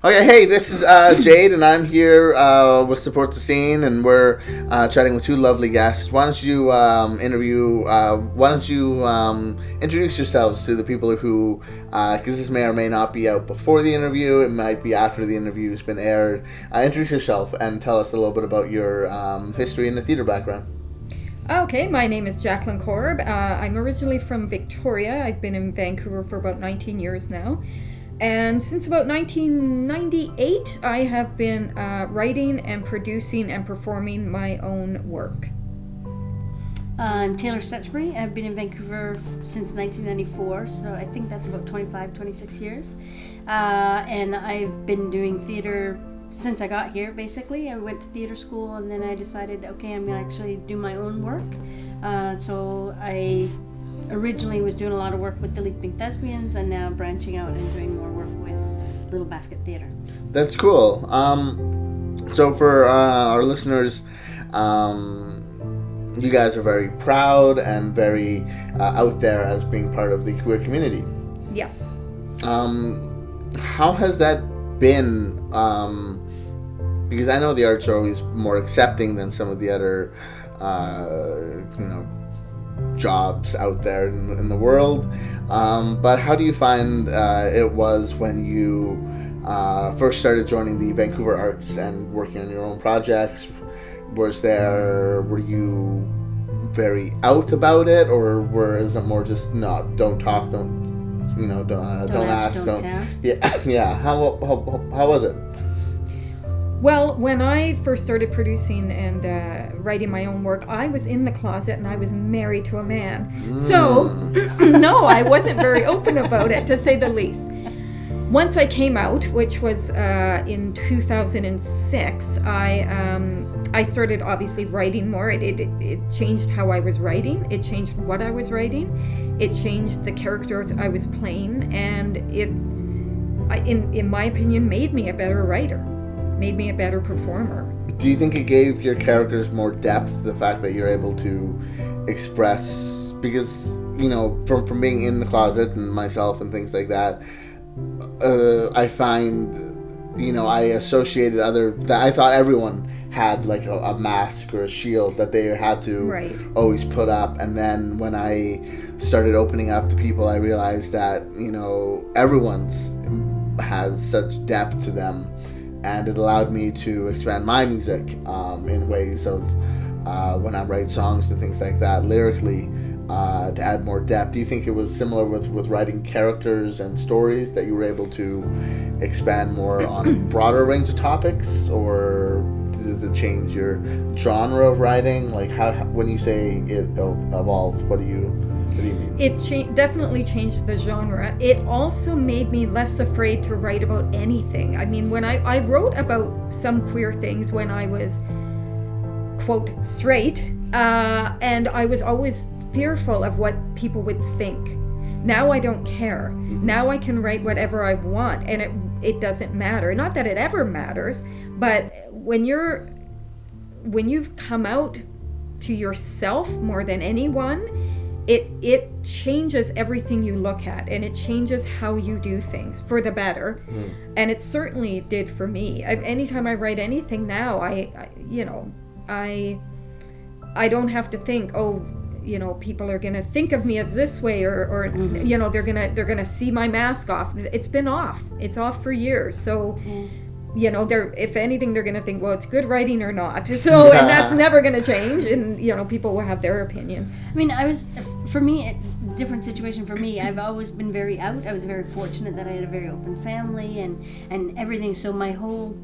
Okay, hey, this is Jade, and I'm here with Support the Scene, and we're chatting with two lovely guests. Why don't you introduce yourselves to the people who, because this may or may not be out before the interview, it might be after the interview's been aired. Introduce yourself and tell us a little bit about your history and the theater background. Okay, my name is Jacqueline Korb. I'm originally from Victoria. I've been in Vancouver for about 19 years now. And since about 1998, I have been writing and producing and performing my own work. I'm Taylor Stutchbury. I've been in Vancouver since 1994, so I think that's about 26 years. And I've been doing theater since I got here, basically. I went to theater school, and then I decided, okay, I'm going to actually do my own work. So I originally was doing a lot of work with the Lesbi-thespians, and now branching out and doing more work with Little Basket Theater. That's cool. So for our listeners, you guys are very proud and very out there as being part of the queer community. Yes. How has that been? Because I know the arts are always more accepting than some of the other, jobs out there in the world. But how do you find it was when you first started joining the Vancouver Arts and working on your own projects? Were you very out about it, or was it more just don't talk, don't ask, don't tell? Yeah. How was it? Well, when I first started producing and writing my own work, I was in the closet and I was married to a man. So, no, I wasn't very open about it, to say the least. Once I came out, which was in 2006, I started obviously writing more. It changed how I was writing. It changed what I was writing. It changed the characters I was playing, and it, in my opinion, made me a better writer. Made me a better performer. Do you think it gave your characters more depth, the fact that you're able to express, because from being in the closet and myself and things like that, I find I associated I thought everyone had like a mask or a shield that they had to always put up, and then when I started opening up to people, I realized that everyone's has such depth to them. And it allowed me to expand my music in ways of when I write songs and things like that, lyrically, to add more depth. Do you think it was similar with writing characters and stories, that you were able to expand more on a broader range of topics, or does it change your genre of writing? Like, when you say it evolved, what do you mean? It definitely changed the genre. It also made me less afraid to write about anything. I mean, when I wrote about some queer things when I was, quote, straight, and I was always fearful of what people would think. Now I don't care. Now I can write whatever I want, and it doesn't matter. Not that it ever matters, but when you've come out to yourself more than anyone, it changes everything you look at, and it changes how you do things for the better. And it certainly did for me. Anytime I write anything now, I don't have to think, people are gonna think of me as this way, or they're gonna see my mask off. It's been off. It's off for years. So if anything, they're going to think, well, it's good writing or not. So, and that's never going to change. And, people will have their opinions. I mean, different situation for me. I've always been very out. I was very fortunate that I had a very open family and everything. So my whole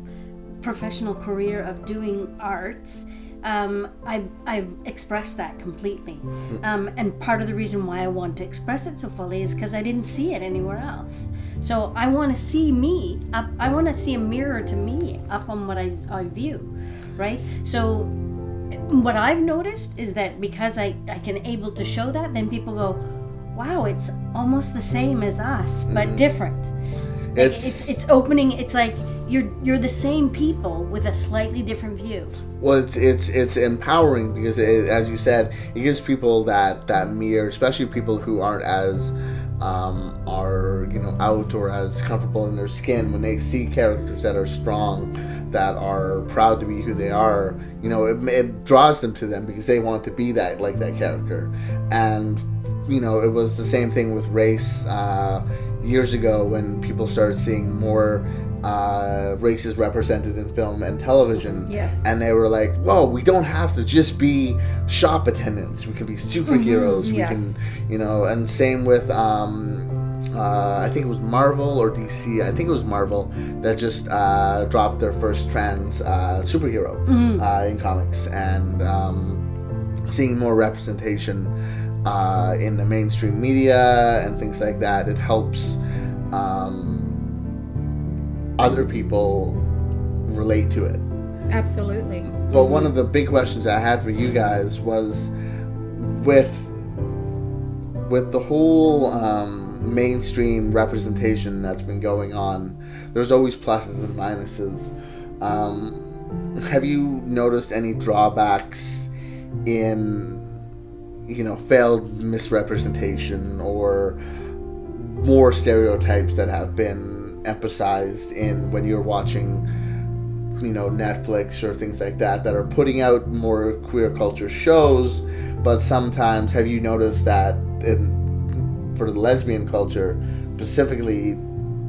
professional career of doing arts, I've expressed that completely. And part of the reason why I want to express it so fully is because I didn't see it anywhere else. So I want to see me up. I want to see a mirror to me up on what I view, right? So what I've noticed is that because I can able to show that, then people go, wow, it's almost the same as us, but different. It's opening. It's like you're the same people with a slightly different view. Well, it's empowering because as you said, it gives people that mirror, especially people who aren't as are, you know, out or as comfortable in their skin, when they see characters that are strong, that are proud to be who they are, you know, it draws them to them because they want to be that, like that character. And, you know, it was the same thing with race years ago when people started seeing more races represented in film and television. Yes. And they were like, whoa, we don't have to just be shop attendants. We can be superheroes. Mm-hmm. Yes. We can, you know, and same with, I think it was Marvel or DC. I think it was Marvel that just dropped their first trans superhero in comics. And seeing more representation in the mainstream media and things like that, it helps other people relate to it. Absolutely. But one of the big questions I had for you guys was with the whole mainstream representation that's been going on, there's always pluses and minuses. Have you noticed any drawbacks in, you know, failed misrepresentation or more stereotypes that have been emphasized in when you're watching, you know, Netflix or things like that are putting out more queer culture shows? But sometimes, have you noticed that for the lesbian culture specifically,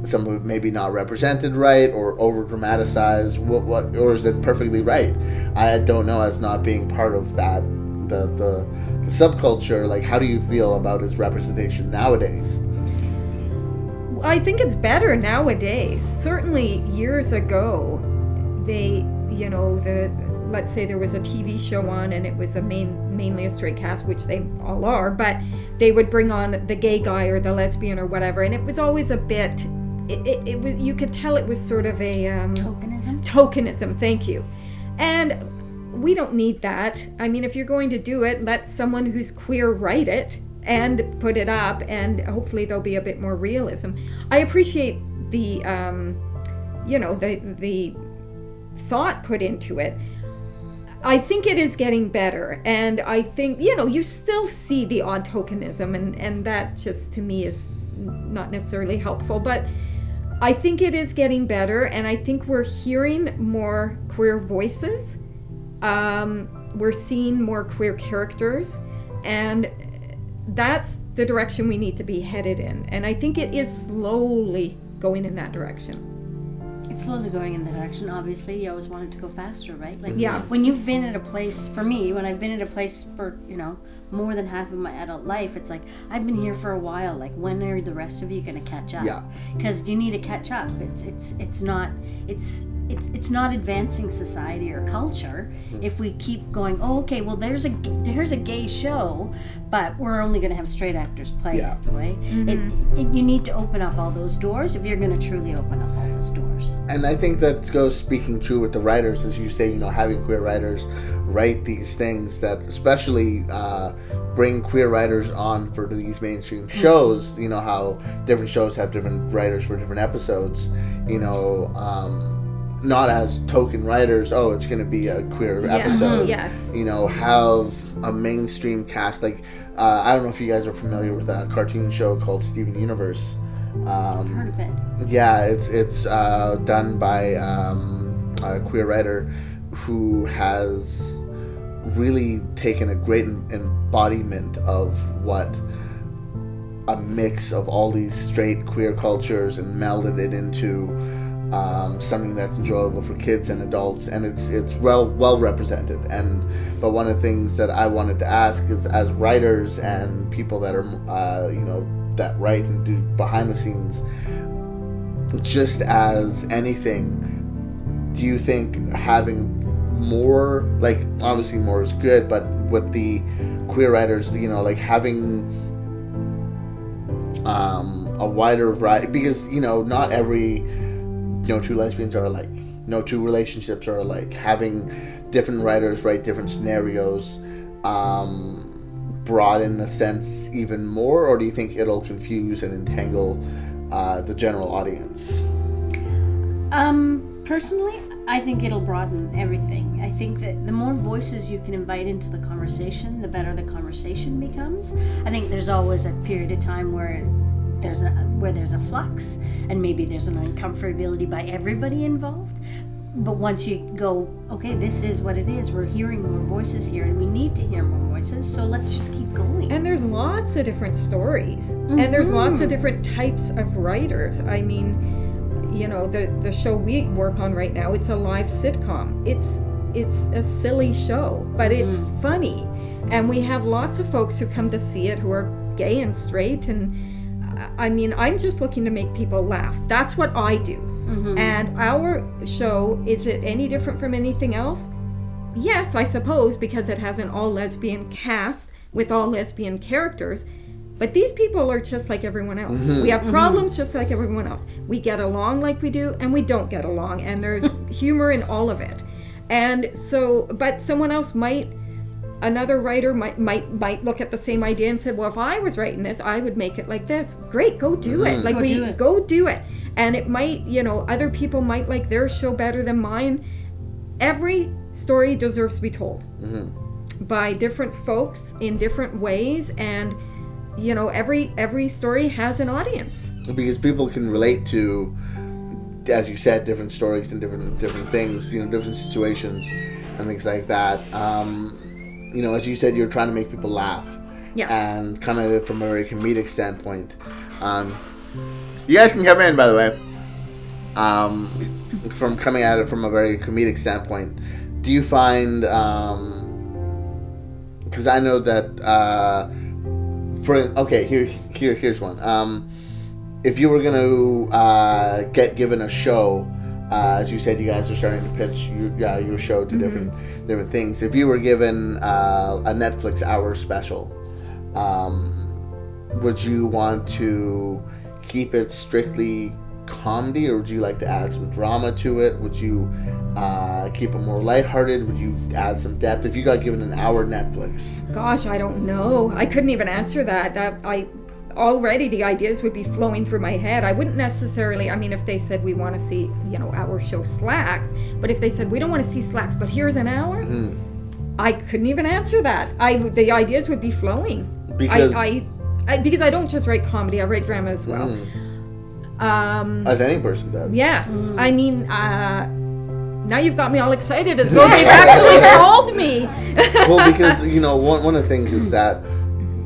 some of it maybe not represented right or over dramatized? What or is it perfectly right? I don't know, as not being part of that the subculture. Like, how do you feel about its representation nowadays? I think it's better nowadays. Certainly years ago, they, you know, let's say there was a TV show on and it was mainly a straight cast, which they all are, but they would bring on the gay guy or the lesbian or whatever, and it was always a bit, it was, you could tell it was sort of a tokenism, thank you. And we don't need that. I mean, if you're going to do it, let someone who's queer write it and put it up, and hopefully there'll be a bit more realism. I appreciate the you know, the thought put into it. I think it is getting better, and I think, you know, you still see the odd tokenism, and that just to me is not necessarily helpful, but I think it is getting better, and I think we're hearing more queer voices. We're seeing more queer characters, and that's the direction we need to be headed in. And I think it is slowly going in that direction. It's slowly going in that direction. Obviously, you always want it to go faster, right? Like, yeah. When you've been at a place, for me, when I've been at a place for, you know, more than half of my adult life, it's like, I've been here for a while. Like, when are the rest of you going to catch up? Yeah. Because you need to catch up. It's not advancing society or culture if we keep going, oh, okay, well, there's a gay show, but we're only going to have straight actors play it, right? Mm-hmm. You need to open up all those doors if you're going to truly open up all those doors. And I think that goes speaking true with the writers, as you say, you know, having queer writers write these things that especially bring queer writers on for these mainstream shows. You know how different shows have different writers for different episodes, you know, not as token writers, oh, it's going to be a queer episode. Yes. You know, have a mainstream cast. Like, I don't know if you guys are familiar with a cartoon show called Steven Universe. I've heard of it. Yeah, it's done by a queer writer who has really taken a great embodiment of what a mix of all these straight queer cultures and melded it into something that's enjoyable for kids and adults, and it's well represented. But one of the things that I wanted to ask is, as writers and people that are you know, that write and do behind the scenes, just as anything, do you think having more, like, obviously more is good, but with the queer writers, you know, like having a wider variety, because, you know, not every, no two lesbians are alike, no two relationships are alike. Having different writers write different scenarios broaden the sense even more, or do you think it'll confuse and entangle the general audience? Personally, I think it'll broaden everything. I think that the more voices you can invite into the conversation, the better the conversation becomes. I think there's always a period of time where where there's a flux, and maybe there's an uncomfortability by everybody involved. But once you go, okay, this is what it is. We're hearing more voices here, and we need to hear more voices. So let's just keep going. And there's lots of different stories, and there's lots of different types of writers. I mean, you know, the show we work on right now, it's a live sitcom. It's a silly show, but it's funny, and we have lots of folks who come to see it who are gay and straight, and I mean, I'm just looking to make people laugh. That's what I do. And our show, is it any different from anything else? Yes, I suppose, because it has an all lesbian cast with all lesbian characters. But these people are just like everyone else. We have problems just like everyone else. We get along like we do, and we don't get along. And there's humor in all of it. And so, but someone else another writer might look at the same idea and say, well, if I was writing this, I would make it like this. Great, go do it. Like, go do it. And it might, you know, other people might like their show better than mine. Every story deserves to be told by different folks in different ways. And, you know, every story has an audience. Because people can relate to, as you said, different stories and different things, you know, different situations and things like that. You know, as you said, you're trying to make people laugh. Yes. And come at it from a very comedic standpoint. You guys can come in, by the way. From coming at it from a very comedic standpoint, do you find, because I know that, here's one. If you were going to get given a show, as you said, you guys are starting to pitch your show to different things. If you were given a Netflix hour special, would you want to keep it strictly comedy, or would you like to add some drama to it? Would you keep it more lighthearted? Would you add some depth? If you got given an hour Netflix, gosh, I don't know. I couldn't even answer that. Already the ideas would be flowing through my head. I wouldn't necessarily, I mean, if they said we want to see, you know, our show Slacks, but if they said we don't want to see Slacks, but here's an hour, I couldn't even answer that. The ideas would be flowing. Because I don't just write comedy, I write drama as well. As any person does. Yes. I mean, now you've got me all excited as though they've actually called me. Well, because, you know, one of the things is that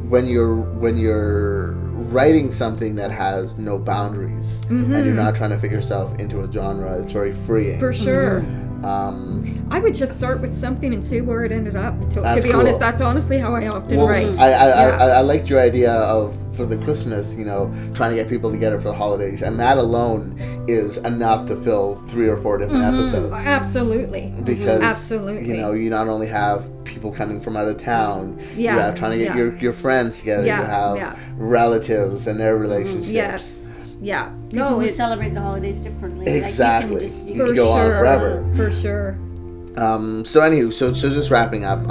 when you're writing something that has no boundaries and you're not trying to fit yourself into a genre, it's very freeing. For sure. I would just start with something and see where it ended up. To be honest, that's honestly how I often write. I liked your idea of, for the Christmas, you know, trying to get people together for the holidays, and that alone is enough to fill 3 or 4 different episodes. Absolutely. Because you know, you not only have people coming from out of town, you have trying to get your friends together, you have relatives and their relationships. Yes. Yeah. People who celebrate the holidays differently. Exactly. Like you can go on forever. For sure. So anywho, so just wrapping up.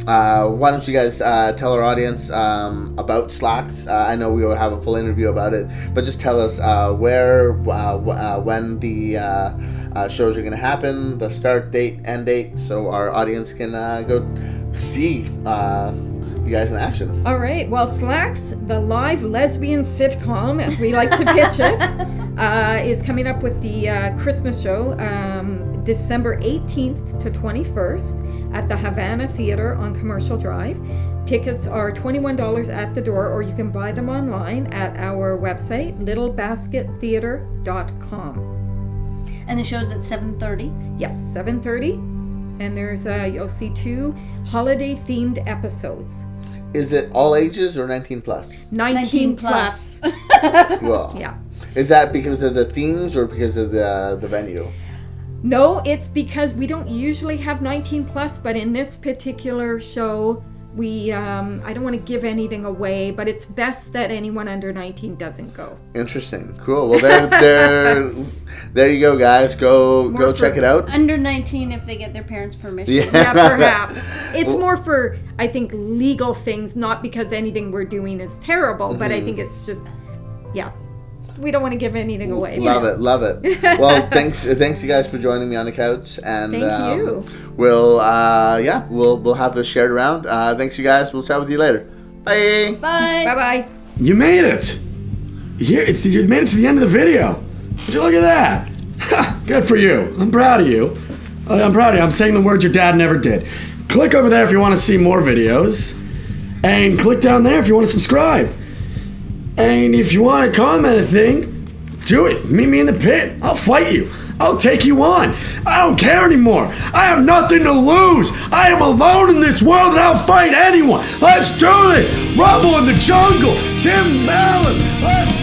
Why don't you guys tell our audience about Slacks? I know we will have a full interview about it, but just tell us where, when the shows are going to happen, the start date, end date, so our audience can go see you guys in action. All right. Well, Slacks, the live lesbian sitcom, as we like to pitch it, is coming up with the Christmas show December 18th to 21st at the Havana Theater on Commercial Drive. Tickets are $21 at the door, or you can buy them online at our website, littlebaskettheater.com. And the show's at 7:30? Yes, 7:30. And there's you'll see 2 holiday-themed episodes. Is it all ages or 19 plus? 19 plus. Well, yeah. Is that because of the themes or because of the venue? No, it's because we don't usually have 19 plus, but in this particular show, we I don't want to give anything away, but it's best that anyone under 19 doesn't go. Interesting. Cool. Well, there you go, guys. Go check it out. Under 19 if they get their parents' permission. Yeah, perhaps. It's more for, I think, legal things, not because anything we're doing is terrible, but I think it's just, we don't want to give anything away. Love it. Well, thanks you guys for joining me on the couch, and thank you. We'll have this shared around. Thanks you guys. We'll chat with you later. Bye. Bye. You made it. you made it to the end of the video. Would you look at that? Ha, good for you. I'm proud of you. I'm proud of you. I'm saying the words your dad never did. Click over there if you want to see more videos. And click down there if you want to subscribe. And if you want to comment a thing, do it. Meet me in the pit. I'll fight you. I'll take you on. I don't care anymore. I have nothing to lose. I am alone in this world and I'll fight anyone. Let's do this. Rumble in the jungle. Tim Allen. Let's